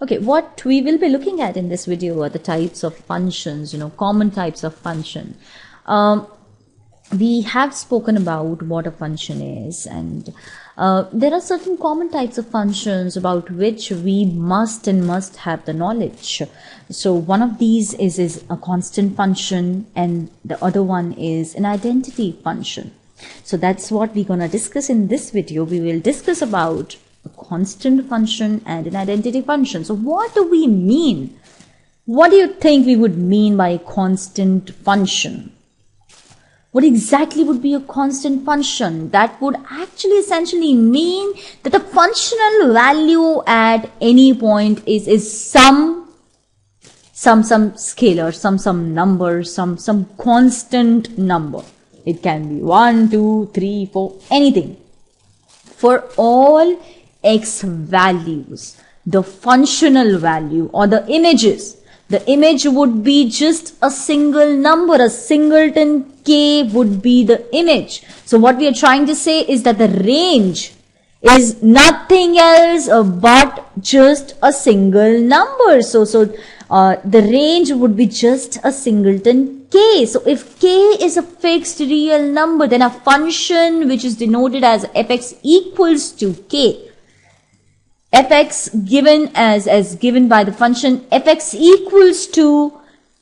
Okay, what we will be looking at in this video are the types of functions, common types of function. We have spoken about what a function is, and there are certain common types of functions about which we must have the knowledge. So one of these is a constant function, and the other one is an identity function. So that's what we're going to discuss in this video. We will discuss about a constant function and an identity function. So what do we mean? What do you think we would mean by a constant function? What exactly would be a constant function? That would actually essentially mean that the functional value at any point is some scalar, some number, some constant number. It can be 1, 2, 3, 4, anything. For all x values, the functional value or the images, the image would be just a single number, a singleton k would be the image. So what we are trying to say is that the range is nothing else but just a single number. So the range would be just a singleton k. So if k is a fixed real number, then a function which is denoted as fx equals to k, fx given by the function fx equals to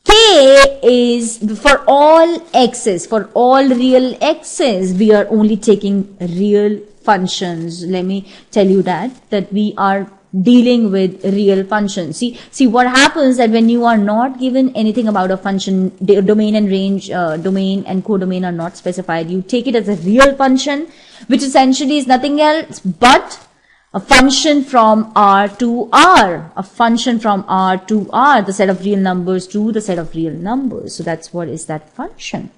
k is for all x's, for all real x's. We are only taking real functions. Let me tell you that we are dealing with real functions. See what happens that when you are not given anything about a function, domain and range, domain and codomain are not specified, you take it as a real function, which essentially is nothing else but a function from R to R, a function from R to R, the set of real numbers to the set of real numbers. So that's what is that function.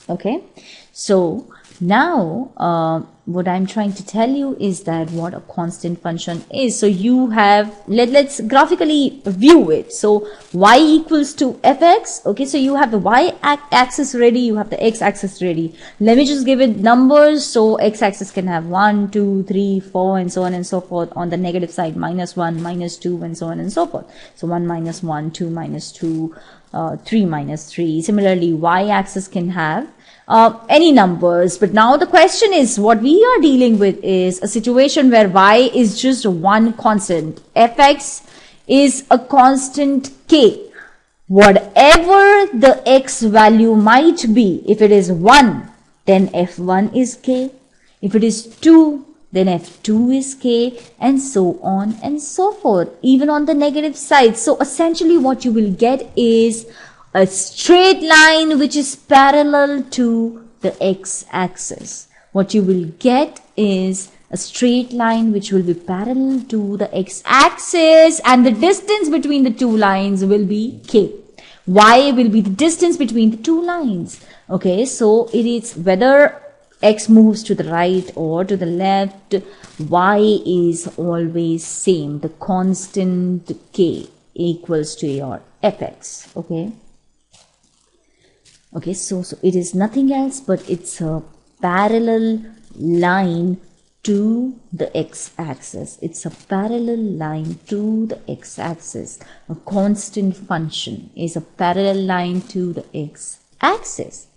Okay. So now, what I'm trying to tell you is that what a constant function is. So you have, let's graphically view it. So y equals to fx. Okay, so you have the y axis ready, you have the x axis ready. Let me just give it numbers. So x axis can have 1, 2, 3, 4, and so on and so forth. On the negative side, -1, -2, and so on and so forth. So 1 minus 1, 2 minus 2, 3 minus 3. Similarly, y axis can have any numbers. But now the question is, what we are dealing with is a situation where y is just one constant. Fx is a constant k. Whatever the x value might be, if it is 1, then f1 is k. If it is 2, then f2 is k, and so on and so forth, even on the negative side. So essentially what you will get is a straight line which is parallel to the x-axis. What you will get is a straight line which will be parallel to the x-axis, and the distance between the two lines will be k. Y will be the distance between the two lines. Okay, so it is whether x moves to the right or to the left, y is always same. The constant k equals to your fx. Okay, so it is nothing else but it's a parallel line to the x-axis. It's a parallel line to the x-axis. A constant function is a parallel line to the x-axis.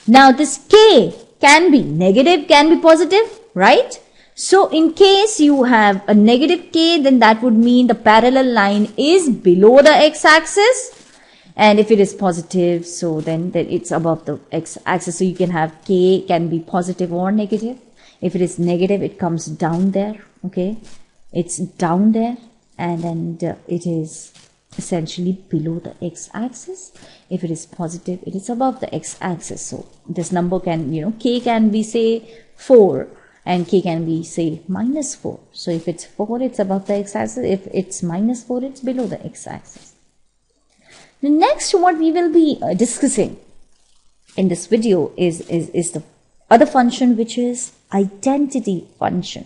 Now this k can be negative, can be positive, right? So in case you have a negative k, then that would mean the parallel line is below the x-axis. And if it is positive, so then it's above the x-axis. So you can have k can be positive or negative. If it is negative, it comes down there. Okay, it's down there, and then it is essentially below the x-axis. If it is positive, it is above the x-axis. So this number can, k can be say 4, and k can be say -4. So if it's 4, it's above the x-axis. If it's -4, it's below the x-axis. The next what we will be discussing in this video is the other function, which is identity function.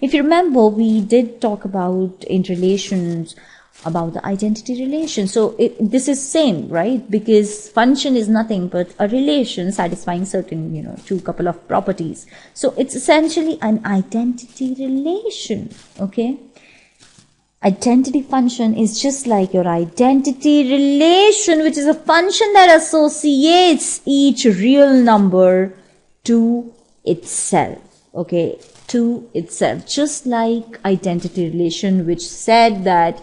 If you remember, we did talk about in relations about the identity relation. So this is same, right? Because function is nothing but a relation satisfying certain, two couple of properties. So it's essentially an identity relation. Okay. identity function is just like your identity relation, which is a function that associates each real number to itself. Okay, to itself, just like identity relation, which said that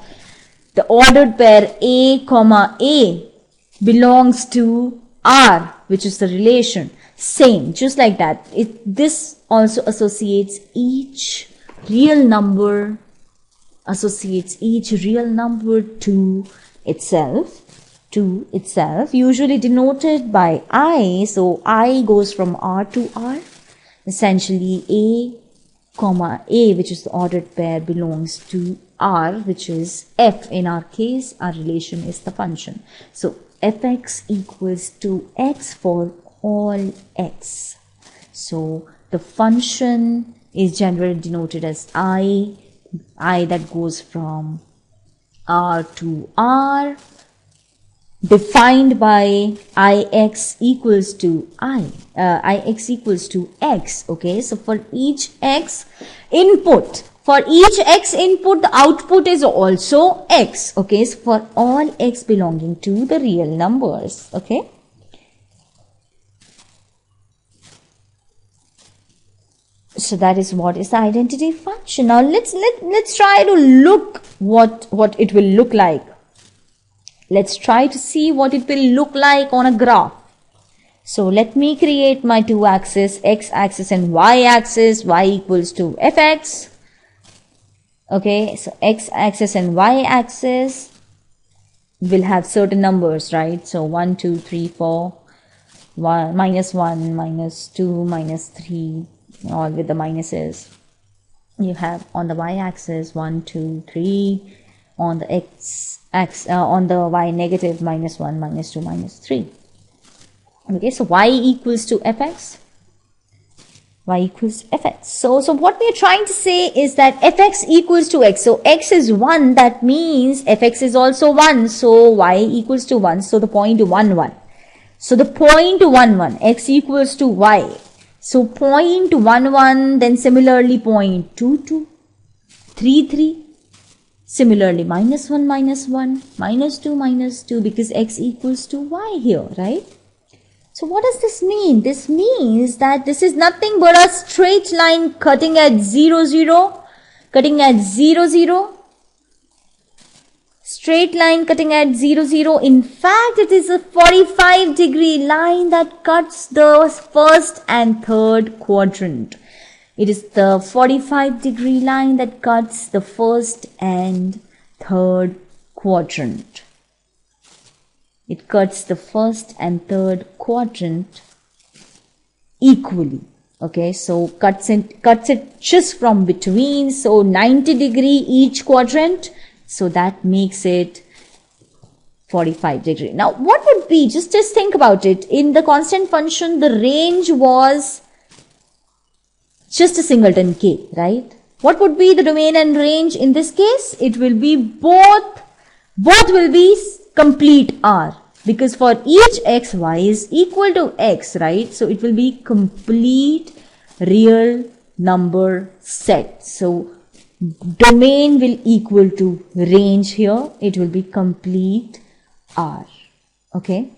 the ordered pair A comma A belongs to R, which is the relation. Same, just like that. This also associates each real number to itself, usually denoted by I. So I goes from R to R. Essentially A comma A, which is the ordered pair, belongs to R, which is F. In our case, our relation is the function. So fx equals to x for all x. So the function is generally denoted as I that goes from R to R, defined by ix equals to ix equals to x. Okay, so for each x input, the output is also x. Okay, so for all x belonging to the real numbers. Okay, so that is what is the identity function. Now let's try to look what it will look like. Let's try to see what it will look like on a graph. So let me create my two axes, x axis and y axis. Y equals to fx. Okay, so x axis and y axis will have certain numbers, right? So 1, 2, 3, 4, 1, minus 1, minus 2, minus 3, all with the minuses. You have on the y axis 1, 2, 3, on the x axis, on the y negative minus 1, minus 2, minus 3. Okay, so y equals to fx. Y equals fx. So what we are trying to say is that fx equals to x. So x is 1, that means fx is also 1. So y equals to 1. So the point 1, 1. So the point 1, 1. X equals to y. So point 1, 1. Then similarly point 2, 2. 3, 3. Similarly minus 1, minus 1. Minus 2, minus 2. Because x equals to y here, right? So what does this mean? This means that this is nothing but a straight line cutting at 0, 0. Cutting at 0, 0. Straight line cutting at 0, 0. In fact, it is a 45-degree line that cuts the first and third quadrant. It is the 45-degree line that cuts the first and third quadrant. It cuts the first and third quadrant equally. Okay, so cuts it just from between. So 90 degree each quadrant. So that makes it 45 degree. Now what would be, just think about it. In the constant function, the range was just a singleton k, right? What would be the domain and range in this case? It will be both will be complete R, because for each x, y is equal to x, right? So it will be complete real number set. So domain will equal to range here. It will be complete R. Okay.